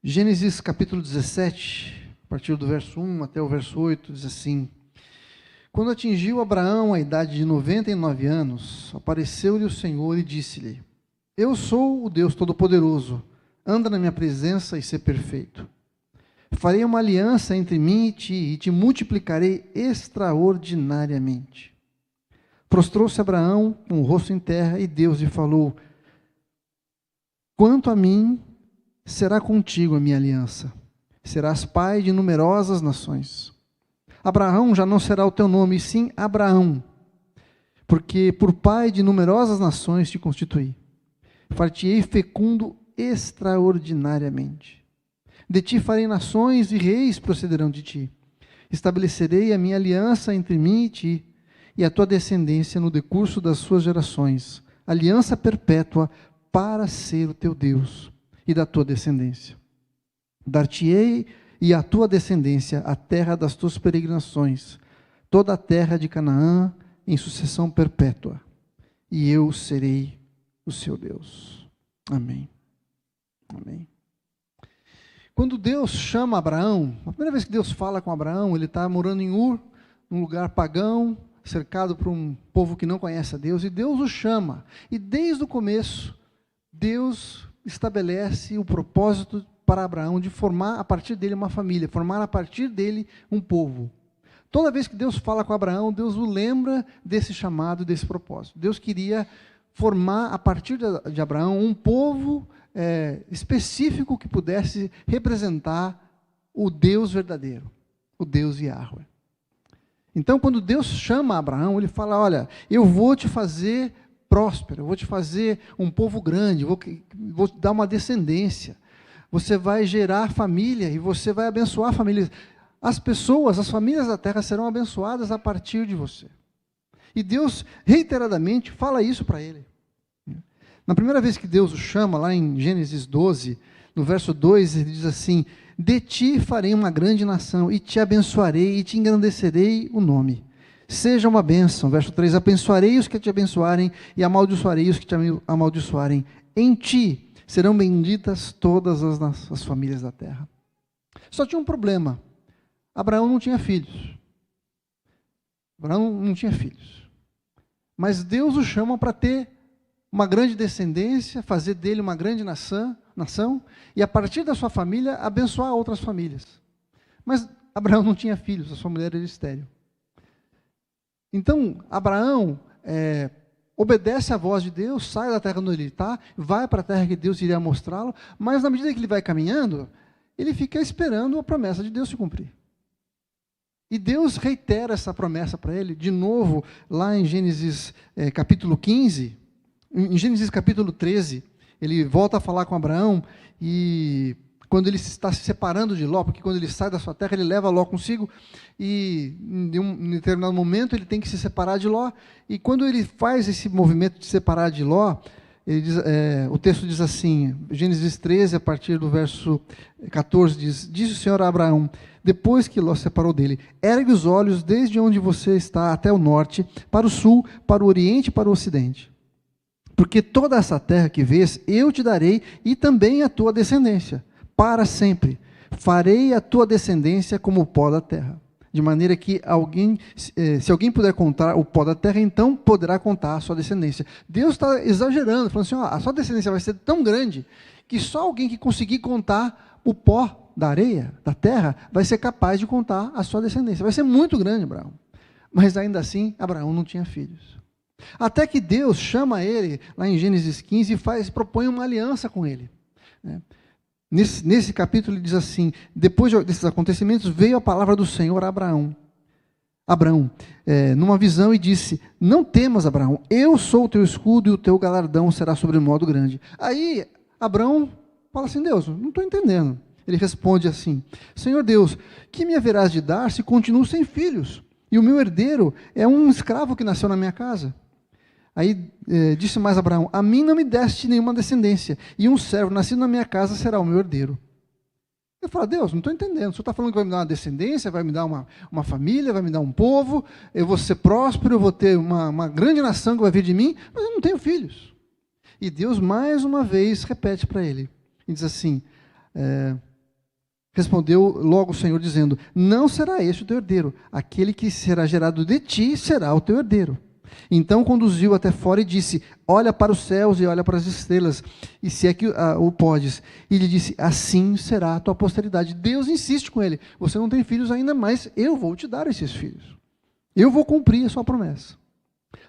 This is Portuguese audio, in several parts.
Gênesis capítulo 17, a partir do verso 1 até o verso 8, diz assim: Quando atingiu Abraão a idade de 99 anos, apareceu-lhe o Senhor e disse-lhe: Eu sou o Deus Todo-Poderoso, anda na minha presença e sê perfeito. Farei uma aliança entre mim e te multiplicarei extraordinariamente. Prostrou-se Abraão com o rosto em terra, e Deus lhe falou: Quanto a mim, será contigo a minha aliança. Serás pai de numerosas nações. Abraão já não será o teu nome, e sim Abraão, porque por pai de numerosas nações te constituí. Far-te-ei fecundo extraordinariamente. De ti farei nações e reis procederão de ti. Estabelecerei a minha aliança entre mim e ti, e a tua descendência no decurso das suas gerações, aliança perpétua para ser o teu Deus e da tua descendência. Dar-te-ei e a tua descendência a terra das tuas peregrinações, toda a terra de Canaã em sucessão perpétua, e eu serei o seu Deus. Amém. Amém. Quando Deus chama Abraão, a primeira vez que Deus fala com Abraão, ele está morando em Ur, num lugar pagão, cercado por um povo que não conhece a Deus, e Deus o chama. E desde o começo, Deus estabelece o propósito para Abraão de formar a partir dele uma família, formar a partir dele um povo. Toda vez que Deus fala com Abraão, Deus o lembra desse chamado, desse propósito. Deus queria formar a partir de Abraão um povo específico que pudesse representar o Deus verdadeiro, o Deus Yahweh. Então, quando Deus chama Abraão, ele fala: olha, eu vou te fazer próspero, eu vou te fazer um povo grande, vou te dar uma descendência, você vai gerar família e você vai abençoar famílias. As pessoas, as famílias da terra serão abençoadas a partir de você. E Deus reiteradamente fala isso para ele. Na primeira vez que Deus o chama, lá em Gênesis 12, no verso 2, ele diz assim: De ti farei uma grande nação, e te abençoarei, e te engrandecerei o nome. Seja uma bênção. Verso 3, abençoarei os que te abençoarem, e amaldiçoarei os que te amaldiçoarem. Em ti serão benditas todas as famílias da terra. Só tinha um problema: Abraão não tinha filhos. Abraão não tinha filhos. Mas Deus o chama para ter uma grande descendência, fazer dele uma grande nação, e a partir da sua família, abençoar outras famílias. Mas Abraão não tinha filhos, a sua mulher era estéril. Então, Abraão obedece à voz de Deus, sai da terra onde ele está, vai para a terra que Deus iria mostrá-lo, mas na medida que ele vai caminhando, ele fica esperando a promessa de Deus se cumprir. E Deus reitera essa promessa para ele, de novo, lá em Gênesis capítulo 15, em Gênesis capítulo 13, ele volta a falar com Abraão, e quando ele está se separando de Ló, porque quando ele sai da sua terra, ele leva Ló consigo, e em um determinado momento ele tem que se separar de Ló, e quando ele faz esse movimento de separar de Ló, ele diz, o texto diz assim, Gênesis 13, a partir do verso 14, diz o Senhor a Abraão: depois que Ló se separou dele, ergue os olhos desde onde você está até o norte, para o sul, para o oriente e para o ocidente. Porque toda essa terra que vês, eu te darei, e também a tua descendência, para sempre. Farei a tua descendência como o pó da terra. De maneira que se alguém puder contar o pó da terra, então poderá contar a sua descendência. Deus está exagerando, falando assim: a sua descendência vai ser tão grande, que só alguém que conseguir contar o pó da areia, da terra, vai ser capaz de contar a sua descendência. Vai ser muito grande, Abraão. Mas ainda assim, Abraão não tinha filhos. Até que Deus chama ele, lá em Gênesis 15, e propõe uma aliança com ele. Nesse capítulo ele diz assim: depois desses acontecimentos, veio a palavra do Senhor a Abraão, numa visão, e disse: não temas, Abraão, eu sou o teu escudo, e o teu galardão será sobremodo grande. Aí Abraão fala assim: Deus, não estou entendendo. Ele responde assim: Senhor Deus, que me haverás de dar se continuo sem filhos? E o meu herdeiro é um escravo que nasceu na minha casa. Aí disse mais Abraão: a mim não me deste nenhuma descendência, e um servo nascido na minha casa será o meu herdeiro. Eu falo: Deus, não estou entendendo. O Senhor está falando que vai me dar uma descendência, vai me dar uma família, vai me dar um povo, eu vou ser próspero, eu vou ter uma grande nação que vai vir de mim, mas eu não tenho filhos. E Deus mais uma vez repete para ele, e diz assim: Respondeu logo o Senhor, dizendo: não será este o teu herdeiro, aquele que será gerado de ti será o teu herdeiro. Então conduziu até fora e disse: olha para os céus e olha para as estrelas, e se é que o podes. E lhe disse: assim será a tua posteridade. Deus insiste com ele: você não tem filhos ainda, mas eu vou te dar esses filhos. Eu vou cumprir a sua promessa.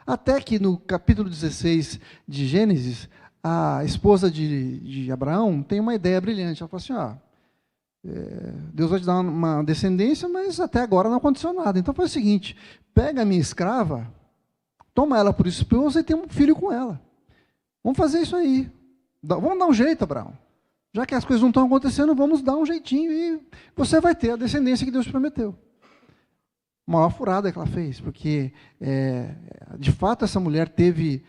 Até que no capítulo 16 de Gênesis, a esposa de Abraão tem uma ideia brilhante. Ela fala assim: Deus vai te dar uma descendência, mas até agora não aconteceu nada. Então faz o seguinte: pega a minha escrava, toma ela por esposa e tem um filho com ela. Vamos fazer isso aí. Vamos dar um jeito, Abraão. Já que as coisas não estão acontecendo, vamos dar um jeitinho e você vai ter a descendência que Deus prometeu. Maior furada que ela fez, porque de fato essa mulher teve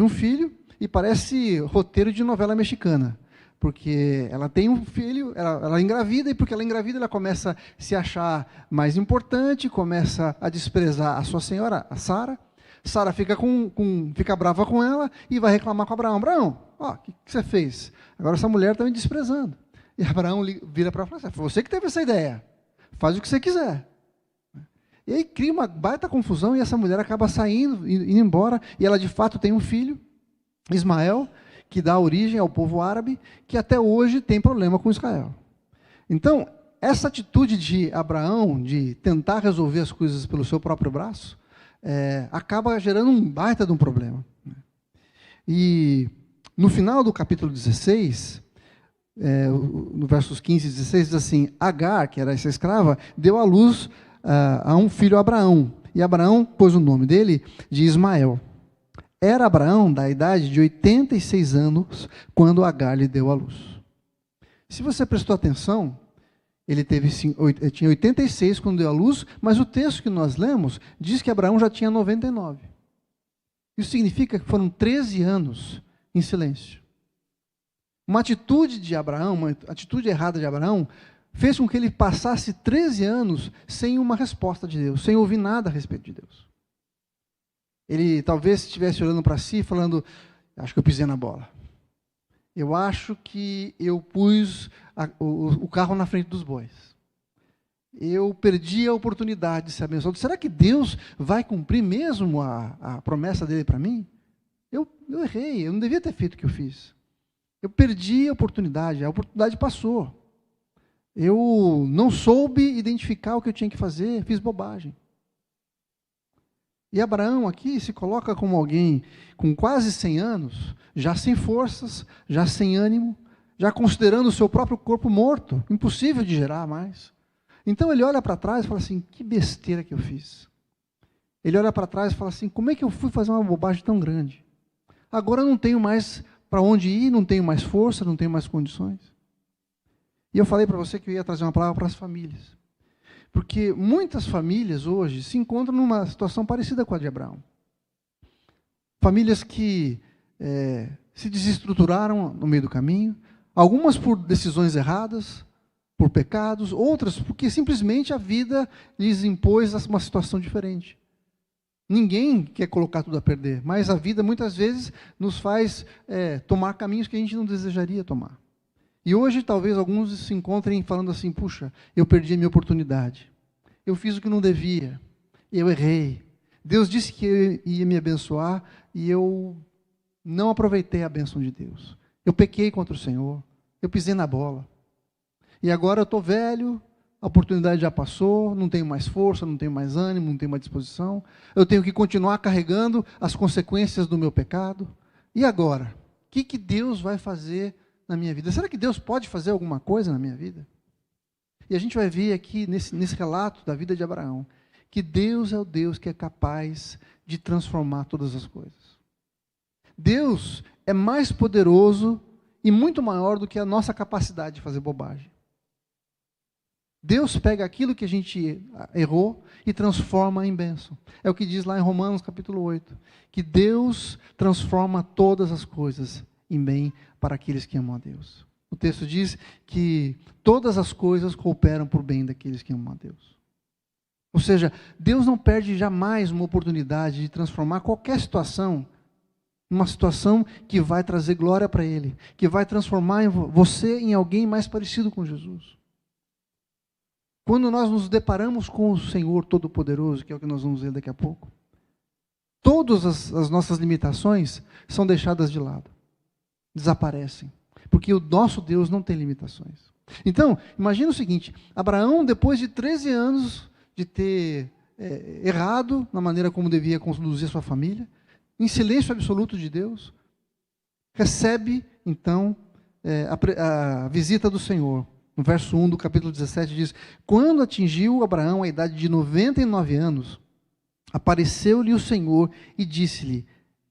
um filho e parece roteiro de novela mexicana. Porque ela tem um filho, ela engravida, e porque ela engravida, ela começa a se achar mais importante, começa a desprezar a sua senhora, a Sara. Sara fica brava com ela e vai reclamar com Abraão. Abraão, o que você fez? Agora essa mulher está me desprezando. E Abraão vira para ela e fala assim: foi você que teve essa ideia, faz o que você quiser. E aí cria uma baita confusão e essa mulher acaba saindo, indo embora, e ela de fato tem um filho, Ismael, que dá origem ao povo árabe, que até hoje tem problema com Israel. Então, essa atitude de Abraão, de tentar resolver as coisas pelo seu próprio braço, acaba gerando um baita de um problema. E no final do capítulo 16, no versos 15 e 16, diz assim: Agar, que era essa escrava, deu à luz a um filho, Abraão, e Abraão pôs o nome dele de Ismael. Era Abraão da idade de 86 anos quando Agar lhe deu à luz. Se você prestou atenção, ele tinha 86 quando deu à luz, mas o texto que nós lemos diz que Abraão já tinha 99. Isso significa que foram 13 anos em silêncio. Uma atitude de Abraão, uma atitude errada de Abraão, fez com que ele passasse 13 anos sem uma resposta de Deus, sem ouvir nada a respeito de Deus. Ele talvez estivesse olhando para si e falando: acho que eu pisei na bola. Eu acho que eu pus o carro na frente dos bois. Eu perdi a oportunidade de ser abençoado. Será que Deus vai cumprir mesmo a promessa dele para mim? Eu errei, eu não devia ter feito o que eu fiz. Eu perdi a oportunidade passou. Eu não soube identificar o que eu tinha que fazer, fiz bobagem. E Abraão aqui se coloca como alguém com quase 100 anos, já sem forças, já sem ânimo, já considerando o seu próprio corpo morto, impossível de gerar mais. Então ele olha para trás e fala assim: que besteira que eu fiz. Ele olha para trás e fala assim: como é que eu fui fazer uma bobagem tão grande? Agora eu não tenho mais para onde ir, não tenho mais força, não tenho mais condições. E eu falei para você que eu ia trazer uma palavra para as famílias. Porque muitas famílias hoje se encontram numa situação parecida com a de Abraão. Famílias que se desestruturaram no meio do caminho, algumas por decisões erradas, por pecados, outras porque simplesmente a vida lhes impôs uma situação diferente. Ninguém quer colocar tudo a perder, mas a vida muitas vezes nos faz tomar caminhos que a gente não desejaria tomar. E hoje talvez alguns se encontrem falando assim: puxa, eu perdi a minha oportunidade, eu fiz o que não devia, eu errei, Deus disse que ia me abençoar e eu não aproveitei a bênção de Deus, eu pequei contra o Senhor, eu pisei na bola, e agora eu estou velho, a oportunidade já passou, não tenho mais força, não tenho mais ânimo, não tenho mais disposição, eu tenho que continuar carregando as consequências do meu pecado. E agora? O que Deus vai fazer na minha vida? Será que Deus pode fazer alguma coisa na minha vida? E a gente vai ver aqui nesse relato da vida de Abraão, que Deus é o Deus que é capaz de transformar todas as coisas. Deus é mais poderoso e muito maior do que a nossa capacidade de fazer bobagem. Deus pega aquilo que a gente errou e transforma em bênção. É o que diz lá em Romanos capítulo 8, que Deus transforma todas as coisas em bem para aqueles que amam a Deus. O texto diz que todas as coisas cooperam por bem daqueles que amam a Deus. Ou seja, Deus não perde jamais uma oportunidade de transformar qualquer situação numa situação que vai trazer glória para Ele, que vai transformar você em alguém mais parecido com Jesus. Quando nós nos deparamos com o Senhor Todo-Poderoso, que é o que nós vamos ver daqui a pouco, todas as nossas limitações são deixadas de lado, desaparecem, porque o nosso Deus não tem limitações. Então, imagina o seguinte: Abraão, depois de 13 anos de ter errado na maneira como devia conduzir a sua família, em silêncio absoluto de Deus, recebe, então, a visita do Senhor. No verso 1 do capítulo 17 diz: quando atingiu Abraão a idade de 99 anos, apareceu-lhe o Senhor e disse-lhe: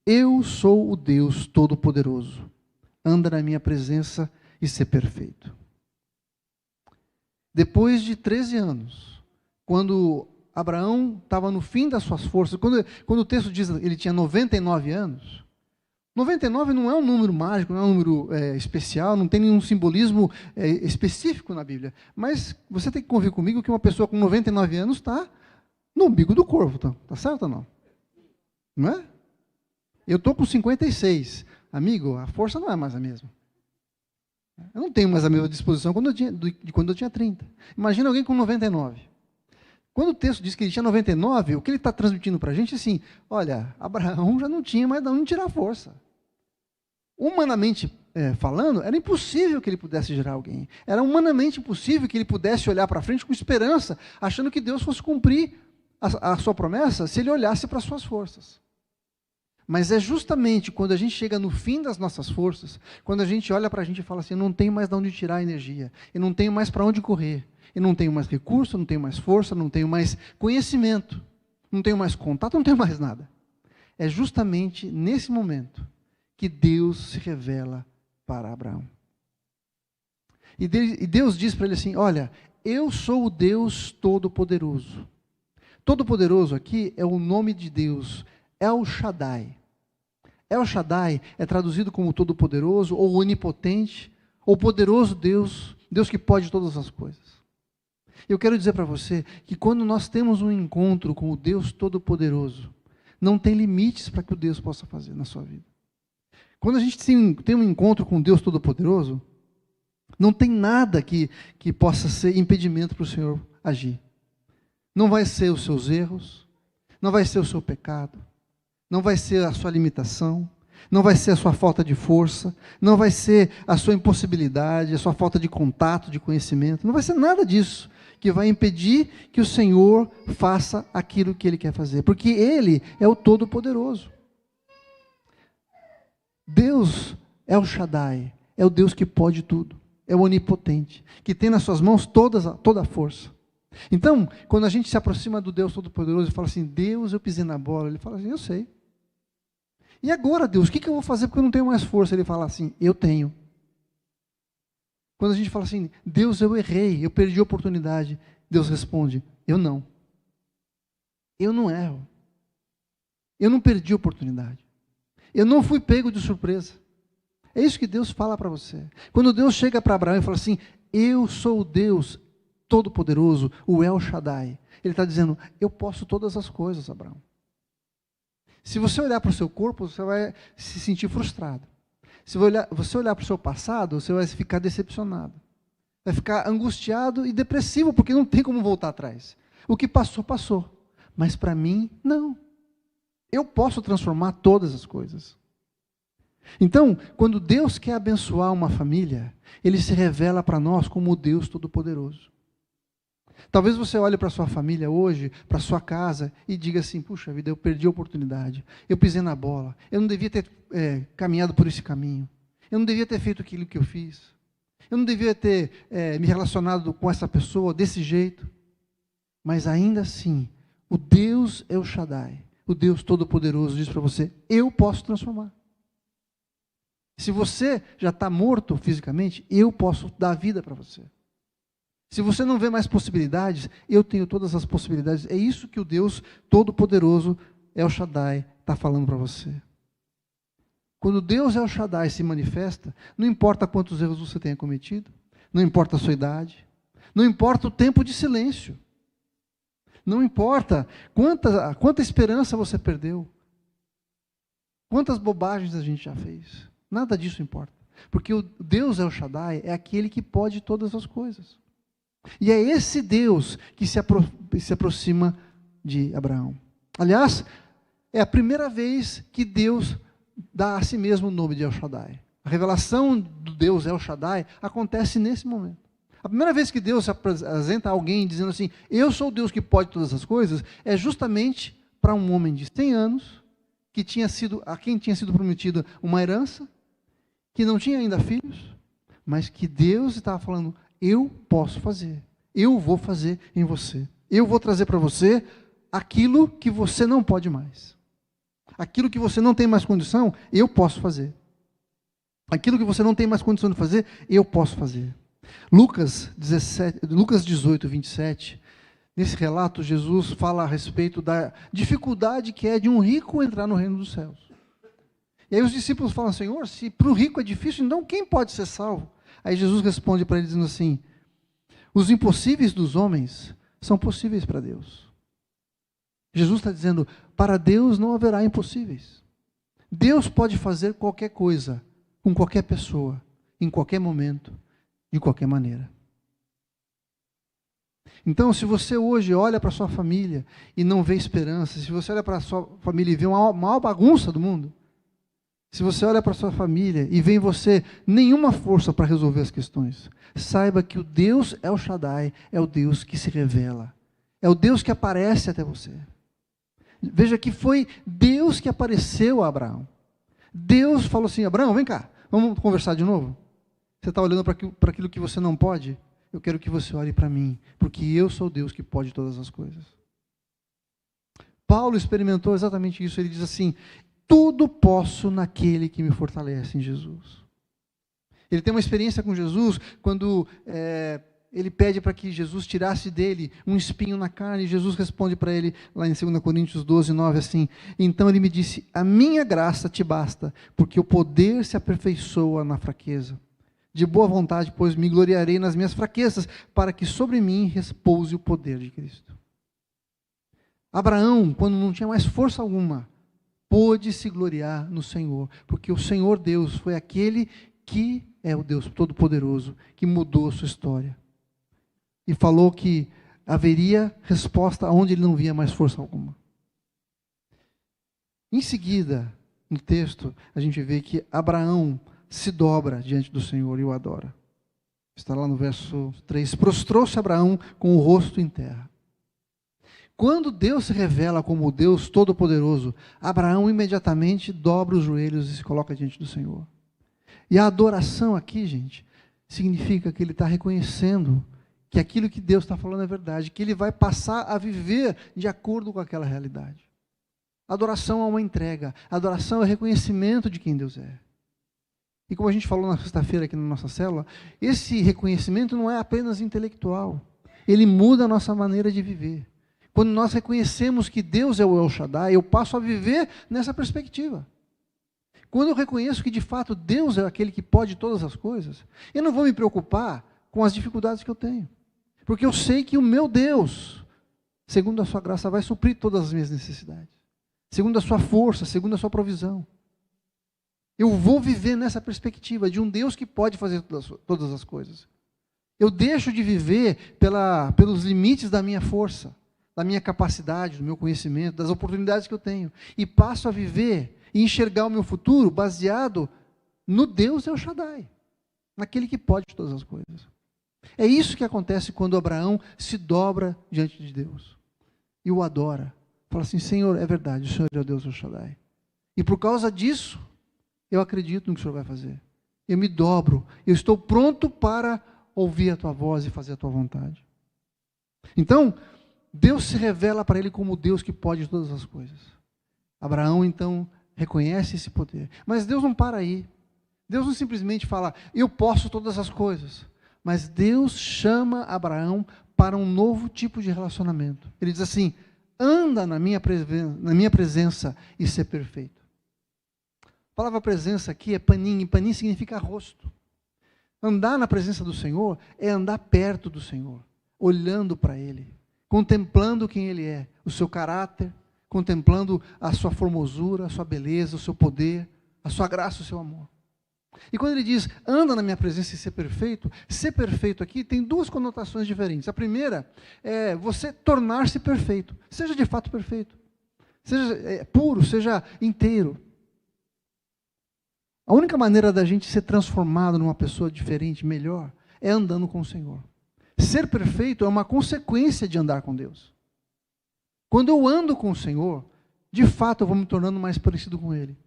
eu sou o Deus Todo-Poderoso, anda na minha presença e ser perfeito. Depois de 13 anos, quando Abraão estava no fim das suas forças, quando o texto diz que ele tinha 99 anos, 99 não é um número mágico, não é um número especial, não tem nenhum simbolismo específico na Bíblia. Mas você tem que convir comigo que uma pessoa com 99 anos está no umbigo do corvo, tá certo ou não? Não é? Eu estou com 56. Amigo, a força não é mais a mesma. Eu não tenho mais a mesma disposição de quando eu tinha 30. Imagina alguém com 99. Quando o texto diz que ele tinha 99, o que ele está transmitindo para a gente é assim: olha, Abraão já não tinha mais de onde tirar força. Humanamente falando, era impossível que ele pudesse gerar alguém. Era humanamente impossível que ele pudesse olhar para frente com esperança, achando que Deus fosse cumprir a sua promessa se ele olhasse para as suas forças. Mas é justamente quando a gente chega no fim das nossas forças, quando a gente olha para a gente e fala assim: eu não tenho mais de onde tirar energia, eu não tenho mais para onde correr, eu não tenho mais recurso, não tenho mais força, não tenho mais conhecimento, não tenho mais contato, não tenho mais nada. É justamente nesse momento que Deus se revela para Abraão. E Deus diz para ele assim: olha, eu sou o Deus Todo-Poderoso. Todo-Poderoso aqui é o nome de Deus, El Shaddai. El Shaddai é traduzido como Todo-Poderoso, ou Onipotente, ou Poderoso Deus, Deus que pode todas as coisas. Eu quero dizer para você que quando nós temos um encontro com o Deus Todo-Poderoso, não tem limites para que o Deus possa fazer na sua vida. Quando a gente tem um encontro com o Deus Todo-Poderoso, não tem nada que possa ser impedimento para o Senhor agir. Não vai ser os seus erros, não vai ser o seu pecado, não vai ser a sua limitação, não vai ser a sua falta de força, não vai ser a sua impossibilidade, a sua falta de contato, de conhecimento, não vai ser nada disso que vai impedir que o Senhor faça aquilo que Ele quer fazer, porque Ele é o Todo-Poderoso. Deus é o Shaddai, é o Deus que pode tudo, é o onipotente, que tem nas suas mãos toda a força. Então, quando a gente se aproxima do Deus Todo-Poderoso e fala assim: Deus, eu pisei na bola, Ele fala assim: eu sei. E agora, Deus, o que eu vou fazer porque eu não tenho mais força? Ele fala assim: eu tenho. Quando a gente fala assim: Deus, eu errei, eu perdi a oportunidade, Deus responde: eu não. Eu não erro. Eu não perdi a oportunidade. Eu não fui pego de surpresa. É isso que Deus fala para você. Quando Deus chega para Abraão e fala assim: eu sou o Deus Todo-Poderoso, o El Shaddai. Ele está dizendo: eu posso todas as coisas, Abraão. Se você olhar para o seu corpo, você vai se sentir frustrado. Se você olhar para o seu passado, você vai ficar decepcionado. Vai ficar angustiado e depressivo, porque não tem como voltar atrás. O que passou, passou. Mas para mim, não. Eu posso transformar todas as coisas. Então, quando Deus quer abençoar uma família, Ele se revela para nós como o Deus Todo-Poderoso. Talvez você olhe para a sua família hoje, para a sua casa, e diga assim: puxa vida, eu perdi a oportunidade, eu pisei na bola, eu não devia ter caminhado por esse caminho, eu não devia ter feito aquilo que eu fiz, eu não devia ter me relacionado com essa pessoa desse jeito. Mas ainda assim, o Deus El Shaddai, o Deus Todo-Poderoso, diz para você: eu posso transformar. Se você já está morto fisicamente, eu posso dar vida para você. Se você não vê mais possibilidades, eu tenho todas as possibilidades. É isso que o Deus Todo-Poderoso, El Shaddai, está falando para você. Quando Deus El Shaddai se manifesta, não importa quantos erros você tenha cometido, não importa a sua idade, não importa o tempo de silêncio, não importa quanta esperança você perdeu, quantas bobagens a gente já fez, nada disso importa. Porque o Deus El Shaddai é aquele que pode todas as coisas. E é esse Deus que se aproxima de Abraão. Aliás, é a primeira vez que Deus dá a si mesmo o nome de El Shaddai. A revelação do Deus El Shaddai acontece nesse momento. A primeira vez que Deus se apresenta a alguém dizendo assim, eu sou o Deus que pode todas as coisas, é justamente para um homem de 100 anos, a quem tinha sido prometida uma herança, que não tinha ainda filhos, mas que Deus estava falando, eu posso fazer, eu vou fazer em você, eu vou trazer para você aquilo que você não pode mais. Aquilo que você não tem mais condição, eu posso fazer. Aquilo que você não tem mais condição de fazer, eu posso fazer. Lucas 18, 27, nesse relato, Jesus fala a respeito da dificuldade que é de um rico entrar no reino dos céus. E aí os discípulos falam, Senhor, se para o rico é difícil, então quem pode ser salvo? Aí Jesus responde para eles dizendo assim, os impossíveis dos homens são possíveis para Deus. Jesus está dizendo, para Deus não haverá impossíveis. Deus pode fazer qualquer coisa, com qualquer pessoa, em qualquer momento, de qualquer maneira. Então, se você hoje olha para a sua família e não vê esperança, se você olha para a sua família e vê uma maior bagunça do mundo, se você olha para a sua família e vê em você nenhuma força para resolver as questões, saiba que o Deus El Shaddai é o Deus que se revela, é o Deus que aparece até você. Veja que foi Deus que apareceu a Abraão. Deus falou assim, Abraão, vem cá, vamos conversar de novo? Você está olhando para aquilo que você não pode? Eu quero que você olhe para mim, porque eu sou Deus que pode todas as coisas. Paulo experimentou exatamente isso, ele diz assim, tudo posso naquele que me fortalece em Jesus. Ele tem uma experiência com Jesus, quando ele pede para que Jesus tirasse dele um espinho na carne, e Jesus responde para ele, lá em 2 Coríntios 12, 9, assim, então ele me disse, a minha graça te basta, porque o poder se aperfeiçoa na fraqueza. De boa vontade, pois me gloriarei nas minhas fraquezas, para que sobre mim repouse o poder de Cristo. Abraão, quando não tinha mais força alguma, pôde se gloriar no Senhor, porque o Senhor Deus foi aquele que é o Deus Todo-Poderoso, que mudou a sua história. E falou que haveria resposta onde ele não via mais força alguma. Em seguida, no texto, a gente vê que Abraão se dobra diante do Senhor e o adora. Está lá no verso 3. Prostrou-se Abraão com o rosto em terra. Quando Deus se revela como o Deus Todo-Poderoso, Abraão imediatamente dobra os joelhos e se coloca diante do Senhor. E a adoração aqui, gente, significa que ele está reconhecendo que aquilo que Deus está falando é verdade, que ele vai passar a viver de acordo com aquela realidade. Adoração é uma entrega, adoração é o reconhecimento de quem Deus é. E como a gente falou na sexta-feira aqui na nossa célula, esse reconhecimento não é apenas intelectual, ele muda a nossa maneira de viver. Quando nós reconhecemos que Deus é o El Shaddai, eu passo a viver nessa perspectiva. Quando eu reconheço que de fato Deus é aquele que pode todas as coisas, eu não vou me preocupar com as dificuldades que eu tenho. Porque eu sei que o meu Deus, segundo a sua graça, vai suprir todas as minhas necessidades. Segundo a sua força, segundo a sua provisão. Eu vou viver nessa perspectiva de um Deus que pode fazer todas as coisas. Eu deixo de viver pelos limites da minha força, da minha capacidade, do meu conhecimento, das oportunidades que eu tenho. E passo a viver e enxergar o meu futuro baseado no Deus El Shaddai, naquele que pode todas as coisas. É isso que acontece quando Abraão se dobra diante de Deus e o adora. Fala assim, Senhor, é verdade, o Senhor é o Deus El Shaddai. E por causa disso, eu acredito no que o Senhor vai fazer. Eu me dobro, eu estou pronto para ouvir a tua voz e fazer a tua vontade. Então, Deus se revela para ele como o Deus que pode todas as coisas. Abraão, então, reconhece esse poder. Mas Deus não para aí. Deus não simplesmente fala, eu posso todas as coisas. Mas Deus chama Abraão para um novo tipo de relacionamento. Ele diz assim, anda na minha presença e ser perfeito. A palavra presença aqui é panim, e panim significa rosto. Andar na presença do Senhor é andar perto do Senhor, olhando para Ele, contemplando quem Ele é, o seu caráter, contemplando a sua formosura, a sua beleza, o seu poder, a sua graça, o seu amor. E quando ele diz, anda na minha presença e ser perfeito aqui tem duas conotações diferentes. A primeira é você tornar-se perfeito. Seja de fato perfeito. Seja puro, seja inteiro. A única maneira da gente ser transformado numa pessoa diferente, melhor, é andando com o Senhor. Ser perfeito é uma consequência de andar com Deus. Quando eu ando com o Senhor, de fato eu vou me tornando mais parecido com Ele.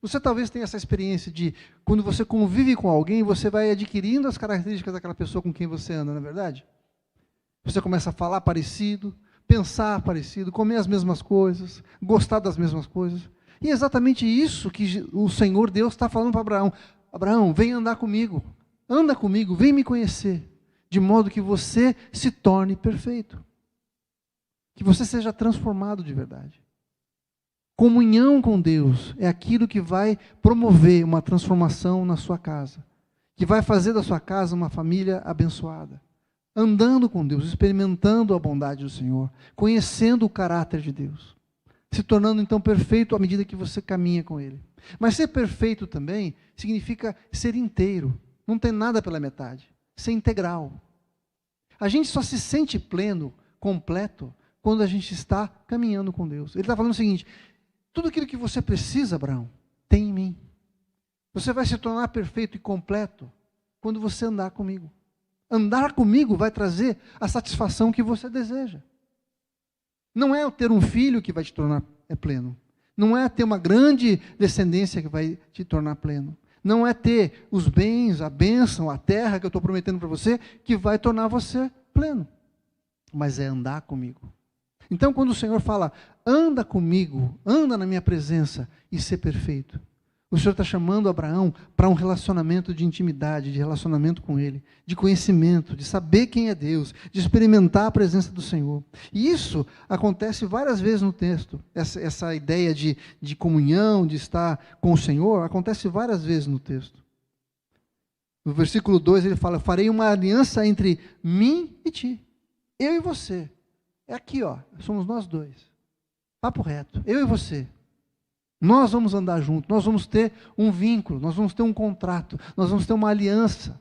Você talvez tenha essa experiência de, quando você convive com alguém, você vai adquirindo as características daquela pessoa com quem você anda, não é verdade? Você começa a falar parecido, pensar parecido, comer as mesmas coisas, gostar das mesmas coisas. E é exatamente isso que o Senhor Deus está falando para Abraão. Abraão, vem andar comigo, anda comigo, vem me conhecer, de modo que você se torne perfeito. Que você seja transformado de verdade. Comunhão com Deus é aquilo que vai promover uma transformação na sua casa, que vai fazer da sua casa uma família abençoada. Andando com Deus, experimentando a bondade do Senhor, conhecendo o caráter de Deus, se tornando então perfeito à medida que você caminha com Ele. Mas ser perfeito também significa ser inteiro, não ter nada pela metade, ser integral. A gente só se sente pleno, completo, quando a gente está caminhando com Deus. Ele está falando o seguinte: tudo aquilo que você precisa, Abraão, tem em mim. Você vai se tornar perfeito e completo quando você andar comigo. Andar comigo vai trazer a satisfação que você deseja. Não é ter um filho que vai te tornar pleno. Não é ter uma grande descendência que vai te tornar pleno. Não é ter os bens, a bênção, a terra que eu estou prometendo para você que vai tornar você pleno. Mas é andar comigo. Então, quando o Senhor fala, anda comigo, anda na minha presença e ser perfeito, o Senhor está chamando Abraão para um relacionamento de intimidade, de relacionamento com Ele, de conhecimento, de saber quem é Deus, de experimentar a presença do Senhor. E isso acontece várias vezes no texto. Essa ideia de comunhão, de estar com o Senhor, acontece várias vezes no texto. No versículo 2 ele fala, farei uma aliança entre mim e ti, eu e você. É aqui, ó, somos nós dois. Papo reto, eu e você. Nós vamos andar juntos, nós vamos ter um vínculo, nós vamos ter um contrato, nós vamos ter uma aliança.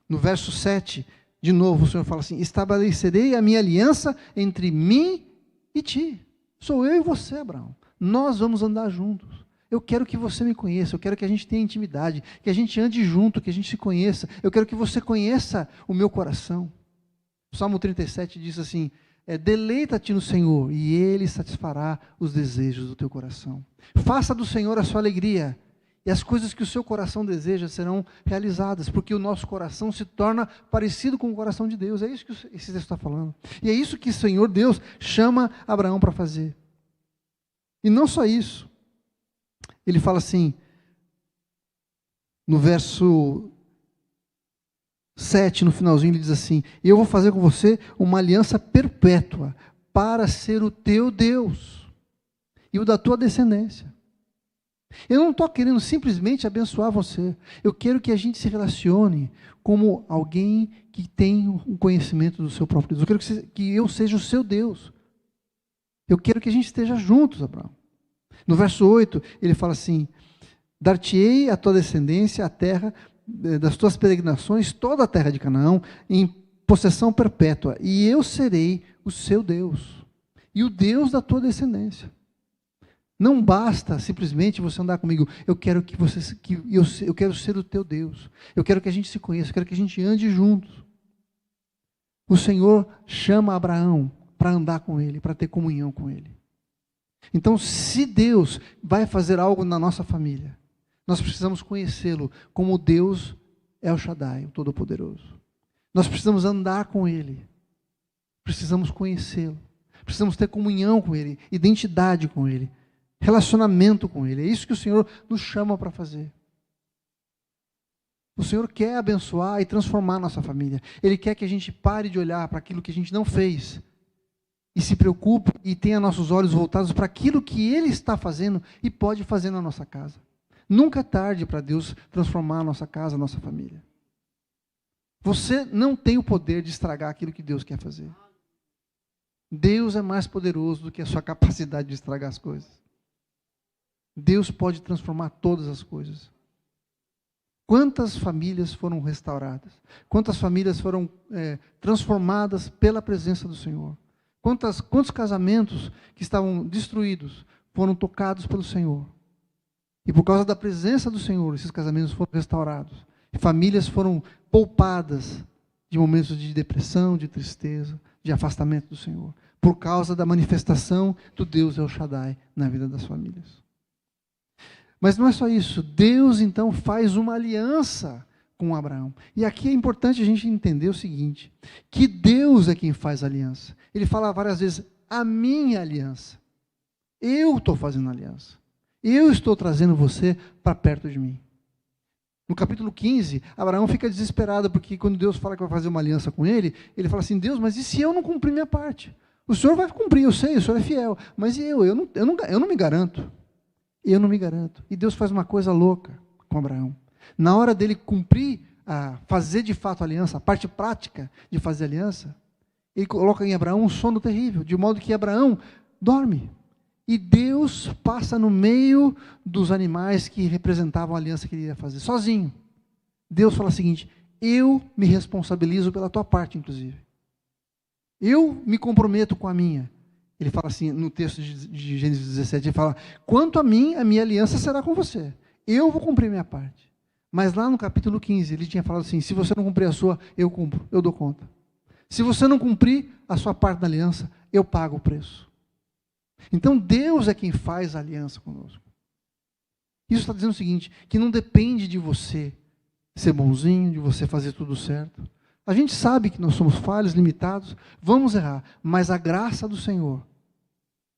No verso 7, de novo, o Senhor fala assim, estabelecerei a minha aliança entre mim e ti. Sou eu e você, Abraão. Nós vamos andar juntos. Eu quero que você me conheça, eu quero que a gente tenha intimidade, que a gente ande junto, que a gente se conheça. Eu quero que você conheça o meu coração. O Salmo 37 diz assim, deleita-te no Senhor e Ele satisfará os desejos do teu coração. Faça do Senhor a sua alegria e as coisas que o seu coração deseja serão realizadas, porque o nosso coração se torna parecido com o coração de Deus. É isso que esse texto está falando. E é isso que o Senhor Deus chama Abraão para fazer. E não só isso. Ele fala assim, no verso 7, no finalzinho, ele diz assim, eu vou fazer com você uma aliança perpétua para ser o teu Deus e o da tua descendência. Eu não estou querendo simplesmente abençoar você. Eu quero que a gente se relacione como alguém que tem um conhecimento do seu próprio Deus. Eu quero que eu seja o seu Deus. Eu quero que a gente esteja juntos, Abraão. No verso 8, ele fala assim, dar-te-ei a tua descendência, a terra das tuas peregrinações, toda a terra de Canaã, em possessão perpétua, e eu serei o seu Deus, e o Deus da tua descendência. Não basta simplesmente você andar comigo, eu quero eu quero ser o teu Deus, eu quero que a gente se conheça, eu quero que a gente ande juntos. O Senhor chama Abraão para andar com Ele, para ter comunhão com Ele. Então, se Deus vai fazer algo na nossa família, nós precisamos conhecê-lo como Deus El Shaddai, o Todo-Poderoso. Nós precisamos andar com Ele. Precisamos conhecê-lo. Precisamos ter comunhão com Ele, identidade com Ele, relacionamento com Ele. É isso que o Senhor nos chama para fazer. O Senhor quer abençoar e transformar a nossa família. Ele quer que a gente pare de olhar para aquilo que a gente não fez e se preocupe e tenha nossos olhos voltados para aquilo que Ele está fazendo e pode fazer na nossa casa. Nunca é tarde para Deus transformar a nossa casa, a nossa família. Você não tem o poder de estragar aquilo que Deus quer fazer. Deus é mais poderoso do que a sua capacidade de estragar as coisas. Deus pode transformar todas as coisas. Quantas famílias foram restauradas? Quantas famílias foram transformadas pela presença do Senhor? Quantos casamentos que estavam destruídos foram tocados pelo Senhor? E por causa da presença do Senhor, esses casamentos foram restaurados. E famílias foram poupadas de momentos de depressão, de tristeza, de afastamento do Senhor. Por causa da manifestação do Deus El Shaddai na vida das famílias. Mas não é só isso. Deus, então, faz uma aliança com Abraão. E aqui é importante a gente entender o seguinte, que Deus é quem faz a aliança. Ele fala várias vezes, a minha aliança. Eu estou fazendo aliança. Eu estou trazendo você para perto de mim. No capítulo 15, Abraão fica desesperado, porque quando Deus fala que vai fazer uma aliança com ele, ele fala assim, Deus, mas e se eu não cumprir minha parte? O Senhor vai cumprir, eu sei, o Senhor é fiel, mas e eu não me garanto. Eu não me garanto. E Deus faz uma coisa louca com Abraão. Na hora dele cumprir, fazer de fato a aliança, a parte prática de fazer a aliança, ele coloca em Abraão um sono terrível, de modo que Abraão dorme. E Deus passa no meio dos animais que representavam a aliança que ele ia fazer, sozinho. Deus fala o seguinte, eu me responsabilizo pela tua parte, inclusive. Eu me comprometo com a minha. Ele fala assim, no texto de Gênesis 17, ele fala, quanto a mim, a minha aliança será com você. Eu vou cumprir minha parte. Mas lá no capítulo 15, ele tinha falado assim, se você não cumprir a sua, eu cumpro, eu dou conta. Se você não cumprir a sua parte da aliança, eu pago o preço. Então Deus é quem faz a aliança conosco. Isso está dizendo o seguinte, que não depende de você ser bonzinho, de você fazer tudo certo. A gente sabe que nós somos falhos, limitados, vamos errar, mas a graça do Senhor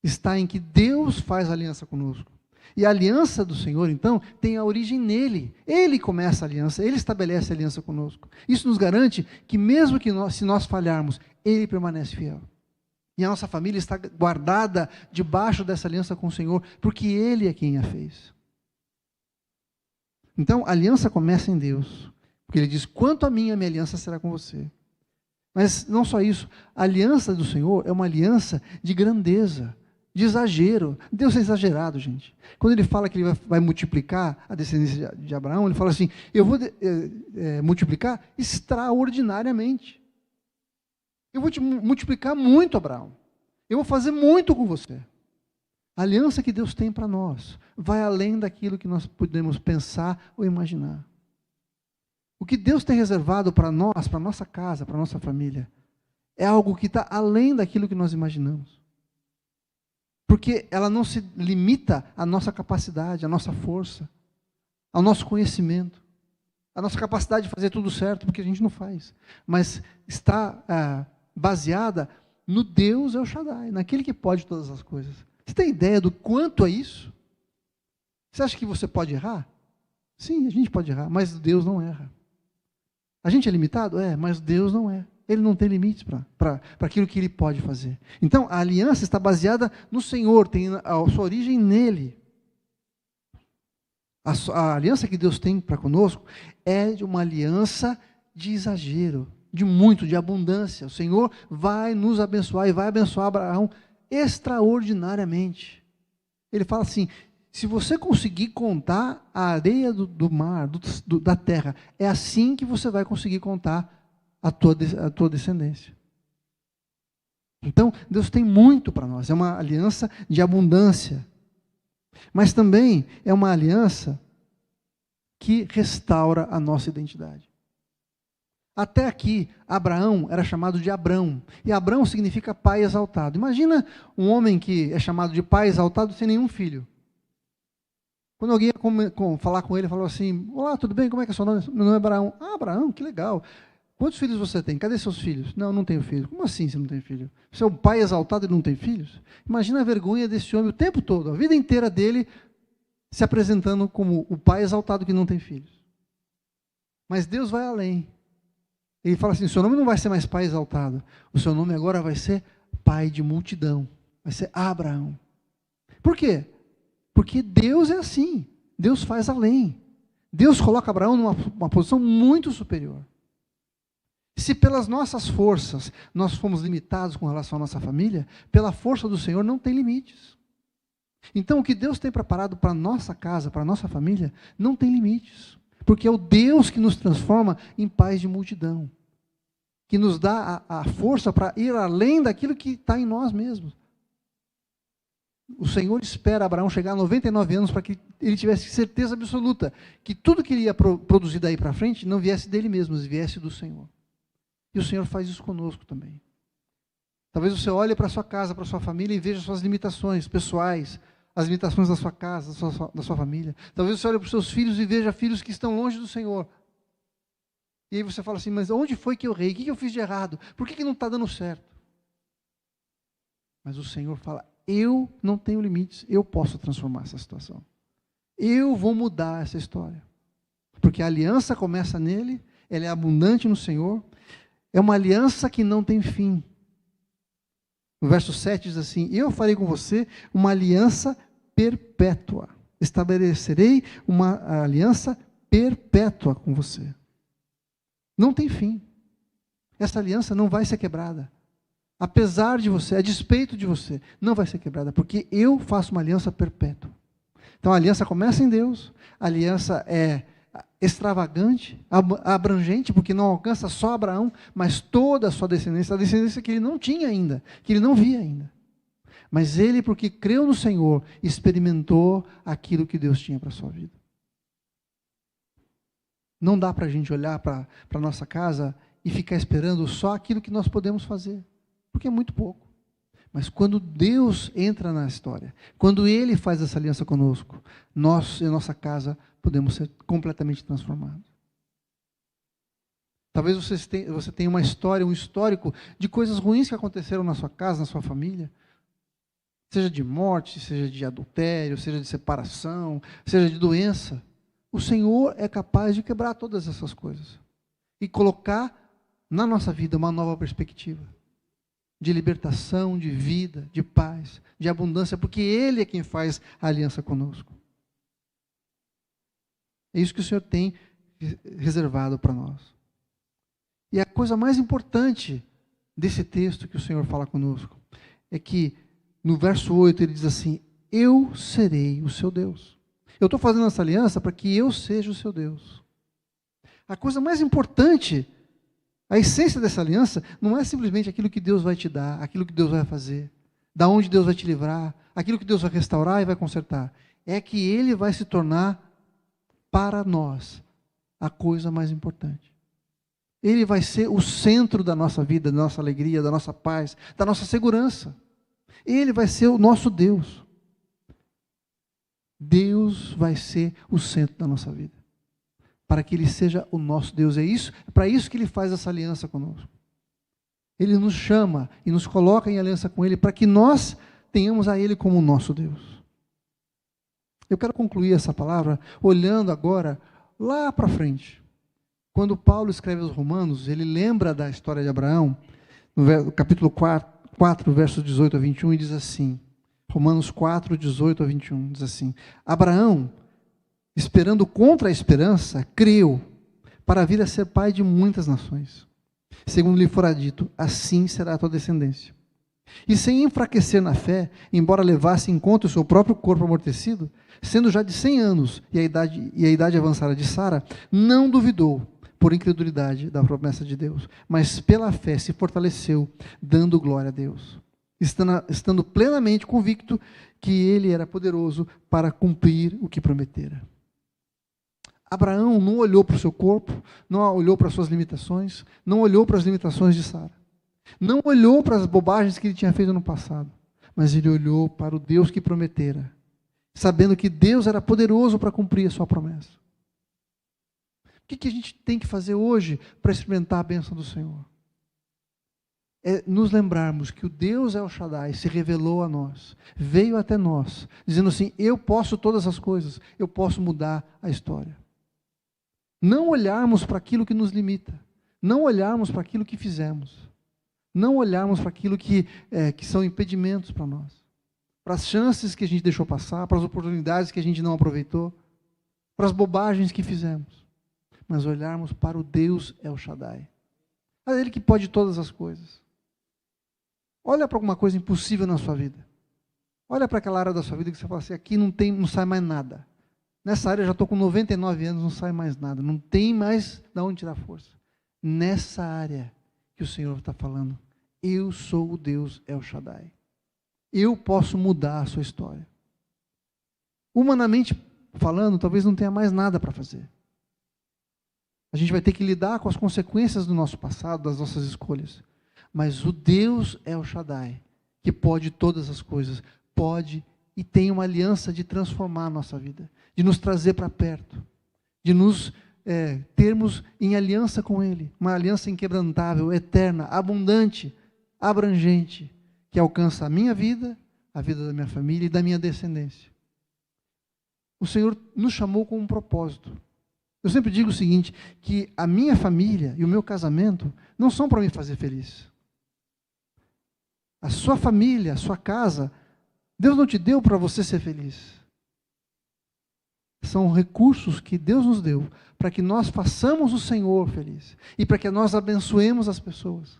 está em que Deus faz aliança conosco. E a aliança do Senhor, então, tem a origem nele. Ele começa a aliança, ele estabelece a aliança conosco. Isso nos garante que mesmo que se nós falharmos, ele permanece fiel. E a nossa família está guardada debaixo dessa aliança com o Senhor, porque ele é quem a fez. Então, a aliança começa em Deus. Porque ele diz, quanto a mim, a minha aliança será com você. Mas não só isso, a aliança do Senhor é uma aliança de grandeza, de exagero. Deus é exagerado, gente. Quando ele fala que ele vai multiplicar a descendência de Abraão, ele fala assim, eu vou multiplicar extraordinariamente. Eu vou te multiplicar muito, Abraão. Eu vou fazer muito com você. A aliança que Deus tem para nós vai além daquilo que nós podemos pensar ou imaginar. O que Deus tem reservado para nós, para a nossa casa, para a nossa família, é algo que está além daquilo que nós imaginamos. Porque ela não se limita à nossa capacidade, à nossa força, ao nosso conhecimento, à nossa capacidade de fazer tudo certo, porque a gente não faz. Mas está baseada no Deus El Shaddai, naquele que pode todas as coisas. Você tem ideia do quanto é isso? Você acha que você pode errar? Sim, a gente pode errar, mas Deus não erra. A gente é limitado? É, mas Deus não é. Ele não tem limites para aquilo que Ele pode fazer. Então, a aliança está baseada no Senhor, tem a sua origem nele. A aliança que Deus tem para conosco é de uma aliança de exagero, de abundância. O Senhor vai nos abençoar e vai abençoar Abraão extraordinariamente. Ele fala assim, se você conseguir contar a areia do mar, da terra, é assim que você vai conseguir contar a tua descendência. Então, Deus tem muito para nós, é uma aliança de abundância. Mas também é uma aliança que restaura a nossa identidade. Até aqui, Abraão era chamado de Abrão, e Abrão significa pai exaltado. Imagina um homem que é chamado de pai exaltado sem nenhum filho. Quando alguém ia falar com ele, falou assim, olá, tudo bem, como é que é seu nome? Meu nome é Abraão. Ah, Abraão, que legal. Quantos filhos você tem? Cadê seus filhos? Não, não tenho filho. Como assim você não tem filho? Você é um pai exaltado e não tem filhos? Imagina a vergonha desse homem o tempo todo, a vida inteira dele, se apresentando como o pai exaltado que não tem filhos. Mas Deus vai além. Ele fala assim, o seu nome não vai ser mais pai exaltado, o seu nome agora vai ser pai de multidão, vai ser Abraão. Por quê? Porque Deus é assim, Deus faz além. Deus coloca Abraão numa posição muito superior. Se pelas nossas forças nós fomos limitados com relação à nossa família, pela força do Senhor não tem limites. Então, o que Deus tem preparado para a nossa casa, para a nossa família, não tem limites. Porque é o Deus que nos transforma em pais de multidão. Que nos dá a força para ir além daquilo que está em nós mesmos. O Senhor espera Abraão chegar a 99 anos para que ele tivesse certeza absoluta que tudo que ele ia produzir daí para frente não viesse dele mesmo, mas viesse do Senhor. E o Senhor faz isso conosco também. Talvez você olhe para a sua casa, para a sua família e veja suas limitações pessoais, as limitações da sua casa, da sua família. Talvez você olhe para os seus filhos e veja filhos que estão longe do Senhor. E aí você fala assim, mas onde foi que eu errei? O que eu fiz de errado? Por que não está dando certo? Mas o Senhor fala, eu não tenho limites, eu posso transformar essa situação. Eu vou mudar essa história. Porque a aliança começa nele, ela é abundante no Senhor, é uma aliança que não tem fim. No verso 7 diz assim, eu farei com você uma aliança perpétua. Estabelecerei uma aliança perpétua com você. Não tem fim. Essa aliança não vai ser quebrada. Apesar de você, a despeito de você, não vai ser quebrada, porque eu faço uma aliança perpétua. Então a aliança começa em Deus, a aliança é extravagante, abrangente, porque não alcança só Abraão, mas toda a descendência que ele não tinha ainda, que ele não via ainda. Mas ele, porque creu no Senhor, experimentou aquilo que Deus tinha para a sua vida. Não dá para a gente olhar para a nossa casa e ficar esperando só aquilo que nós podemos fazer, porque é muito pouco. Mas quando Deus entra na história, quando Ele faz essa aliança conosco, nós e a nossa casa podemos ser completamente transformados. Talvez você tenha uma história, um histórico de coisas ruins que aconteceram na sua casa, na sua família, seja de morte, seja de adultério, seja de separação, seja de doença. O Senhor é capaz de quebrar todas essas coisas e colocar na nossa vida uma nova perspectiva de libertação, de vida, de paz, de abundância, porque Ele é quem faz a aliança conosco. É isso que o Senhor tem reservado para nós. E a coisa mais importante desse texto que o Senhor fala conosco é que no verso 8 ele diz assim, eu serei o seu Deus. Eu estou fazendo essa aliança para que eu seja o seu Deus. A coisa mais importante, a essência dessa aliança, não é simplesmente aquilo que Deus vai te dar, aquilo que Deus vai fazer, da onde Deus vai te livrar, aquilo que Deus vai restaurar e vai consertar. É que Ele vai se tornar, para nós, a coisa mais importante. Ele vai ser o centro da nossa vida, da nossa alegria, da nossa paz, da nossa segurança. Ele vai ser o nosso Deus. Deus vai ser o centro da nossa vida. Para que Ele seja o nosso Deus. É para isso que Ele faz essa aliança conosco. Ele nos chama e nos coloca em aliança com Ele, para que nós tenhamos a Ele como o nosso Deus. Eu quero concluir essa palavra olhando agora lá para frente. Quando Paulo escreve aos Romanos, ele lembra da história de Abraão, no capítulo 4, versos 18 a 21, e diz assim, Romanos 4, 18 a 21, diz assim, Abraão, esperando contra a esperança, creu, para vir a ser pai de muitas nações. Segundo lhe fora dito, assim será a tua descendência. E sem enfraquecer na fé, embora levasse em conta o seu próprio corpo amortecido, sendo já de 100 anos e a idade avançada de Sara, não duvidou, por incredulidade, da promessa de Deus, mas pela fé se fortaleceu, dando glória a Deus, estando plenamente convicto que Ele era poderoso para cumprir o que prometera. Abraão não olhou para o seu corpo, não olhou para as suas limitações, não olhou para as limitações de Sara, não olhou para as bobagens que ele tinha feito no passado, mas ele olhou para o Deus que prometera, sabendo que Deus era poderoso para cumprir a sua promessa. O que a gente tem que fazer hoje para experimentar a bênção do Senhor? É nos lembrarmos que o Deus El Shaddai se revelou a nós, veio até nós, dizendo assim, eu posso todas as coisas, eu posso mudar a história. Não olharmos para aquilo que nos limita, não olharmos para aquilo que fizemos, não olharmos para aquilo que são impedimentos para nós, para as chances que a gente deixou passar, para as oportunidades que a gente não aproveitou, para as bobagens que fizemos, mas olharmos para o Deus El Shaddai. É Ele que pode todas as coisas. Olha para alguma coisa impossível na sua vida. Olha para aquela área da sua vida que você fala assim, aqui não sai mais nada. Nessa área eu já estou com 99 anos, não sai mais nada. Não tem mais de onde tirar força. Nessa área que o Senhor está falando, eu sou o Deus El Shaddai. Eu posso mudar a sua história. Humanamente falando, talvez não tenha mais nada para fazer. A gente vai ter que lidar com as consequências do nosso passado, das nossas escolhas. Mas o Deus El Shaddai, que pode todas as coisas, pode e tem uma aliança de transformar a nossa vida, de nos trazer para perto, de nos termos em aliança com Ele, uma aliança inquebrantável, eterna, abundante, abrangente, que alcança a minha vida, a vida da minha família e da minha descendência. O Senhor nos chamou com um propósito. Eu sempre digo o seguinte, que a minha família e o meu casamento não são para me fazer feliz. A sua família, a sua casa, Deus não te deu para você ser feliz. São recursos que Deus nos deu para que nós façamos o Senhor feliz e para que nós abençoemos as pessoas.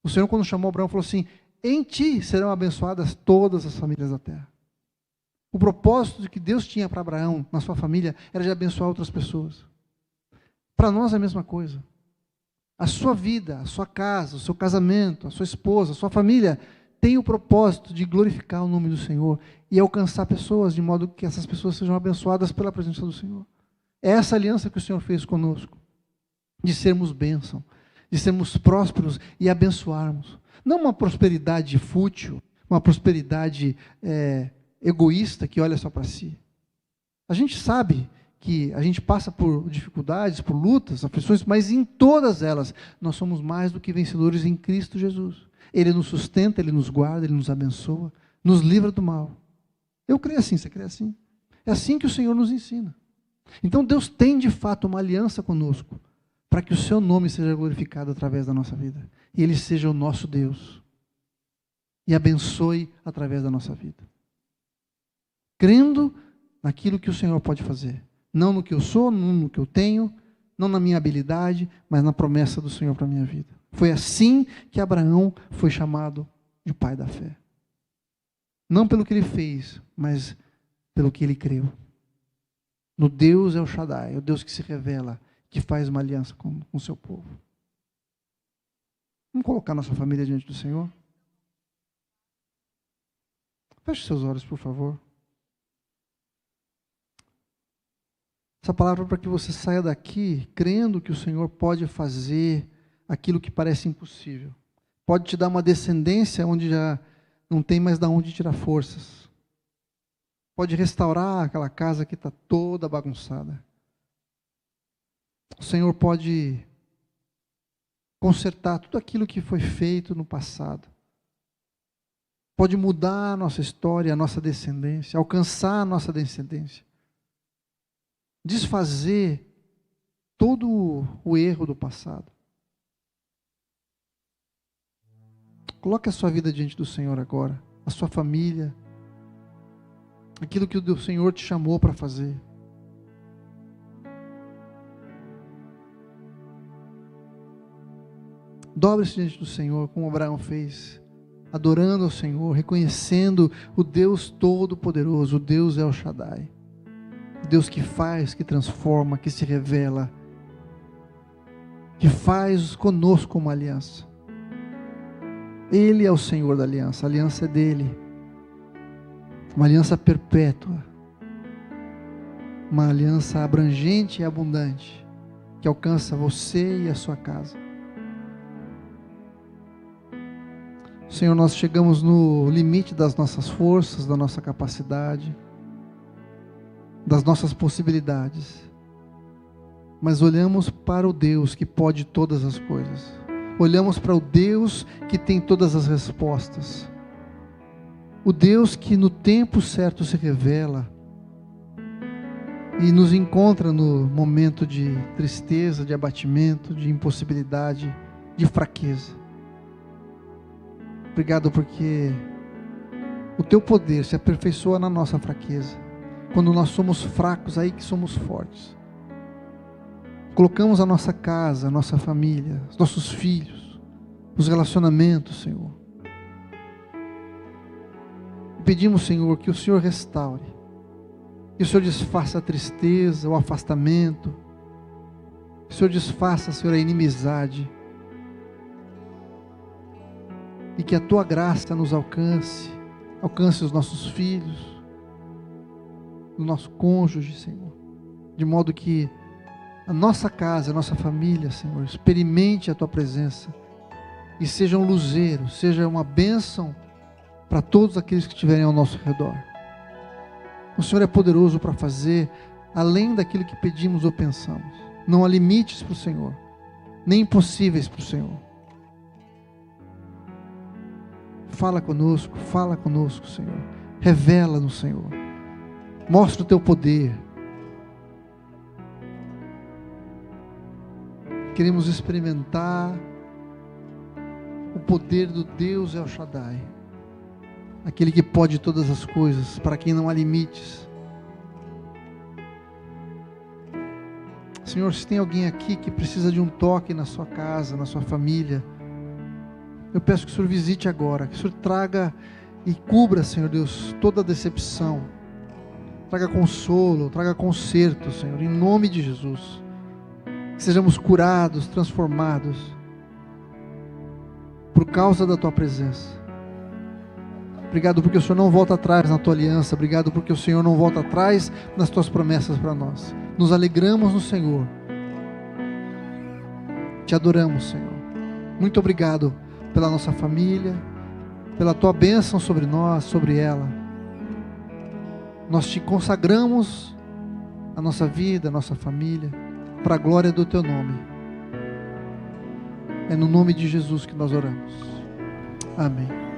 O Senhor, quando chamou Abraão, falou assim, em ti serão abençoadas todas as famílias da terra. O propósito que Deus tinha para Abraão, na sua família, era de abençoar outras pessoas. Para nós é a mesma coisa. A sua vida, a sua casa, o seu casamento, a sua esposa, a sua família, tem o propósito de glorificar o nome do Senhor e alcançar pessoas, de modo que essas pessoas sejam abençoadas pela presença do Senhor. É essa aliança que o Senhor fez conosco, de sermos bênção, de sermos prósperos e abençoarmos. Não uma prosperidade fútil, uma prosperidade egoísta que olha só para si. A gente sabe que a gente passa por dificuldades, por lutas, aflições, mas em todas elas nós somos mais do que vencedores em Cristo Jesus. Ele nos sustenta, Ele nos guarda, Ele nos abençoa, nos livra do mal. Eu creio assim, você crê assim? É assim que o Senhor nos ensina. Então Deus tem de fato uma aliança conosco, para que o seu nome seja glorificado através da nossa vida. E Ele seja o nosso Deus. E abençoe através da nossa vida. Crendo naquilo que o Senhor pode fazer. Não no que eu sou, não no que eu tenho, não na minha habilidade, mas na promessa do Senhor para a minha vida. Foi assim que Abraão foi chamado de pai da fé. Não pelo que ele fez, mas pelo que ele creu. No Deus El Shaddai, o Deus que se revela, que faz uma aliança com o seu povo. Vamos colocar nossa família diante do Senhor? Feche seus olhos, por favor. Essa palavra é para que você saia daqui crendo que o Senhor pode fazer aquilo que parece impossível. Pode te dar uma descendência onde já não tem mais de onde tirar forças. Pode restaurar aquela casa que está toda bagunçada. O Senhor pode consertar tudo aquilo que foi feito no passado. Pode mudar a nossa história, a nossa descendência, alcançar a nossa descendência. Desfazer todo o erro do passado. Coloque a sua vida diante do Senhor agora, a sua família, aquilo que o Senhor te chamou para fazer. Dobre-se diante do Senhor, como Abraão fez, adorando ao Senhor, reconhecendo o Deus Todo-Poderoso, o Deus El Shaddai. Deus que faz, que transforma, que se revela, que faz conosco uma aliança. Ele é o Senhor da aliança, a aliança é dele. Uma aliança perpétua, uma aliança abrangente e abundante, que alcança você e a sua casa. Senhor, nós chegamos no limite das nossas forças, da nossa capacidade, das nossas possibilidades, mas olhamos para o Deus que pode todas as coisas, olhamos para o Deus que tem todas as respostas, o Deus que no tempo certo se revela e nos encontra no momento de tristeza, de abatimento, de impossibilidade, de fraqueza. Obrigado porque o teu poder se aperfeiçoa na nossa fraqueza. Quando nós somos fracos, aí que somos fortes. Colocamos a nossa casa, a nossa família, os nossos filhos, os relacionamentos, Senhor. pedimos, Senhor, que o Senhor restaure, que o Senhor desfaça a tristeza, o afastamento, que o Senhor desfaça, Senhor, a inimizade, e que a Tua graça nos alcance os nossos filhos, o nosso cônjuge, Senhor, de modo que a nossa casa, a nossa família, Senhor, experimente a Tua presença e seja um luzeiro, seja uma bênção para todos aqueles que estiverem ao nosso redor. O Senhor é poderoso para fazer além daquilo que pedimos ou pensamos. Não há limites para o Senhor, nem impossíveis para o Senhor. Fala conosco, Senhor. Revela-nos, Senhor. Mostra o Teu poder. Queremos experimentar o poder do Deus El Shaddai, aquele que pode todas as coisas, para quem não há limites. Senhor, se tem alguém aqui que precisa de um toque na sua casa, na sua família, eu peço que o Senhor visite agora, que o Senhor traga e cubra, Senhor Deus, toda a decepção, traga consolo, traga conserto, Senhor, em nome de Jesus, que sejamos curados, transformados, por causa da Tua presença. Obrigado porque o Senhor não volta atrás na Tua aliança, obrigado porque o Senhor não volta atrás nas Tuas promessas para nós. Nos alegramos no Senhor, te adoramos, Senhor. Muito obrigado pela nossa família, pela Tua bênção sobre nós, sobre ela. Nós te consagramos a nossa vida, a nossa família, para a glória do Teu nome. É no nome de Jesus que nós oramos. Amém.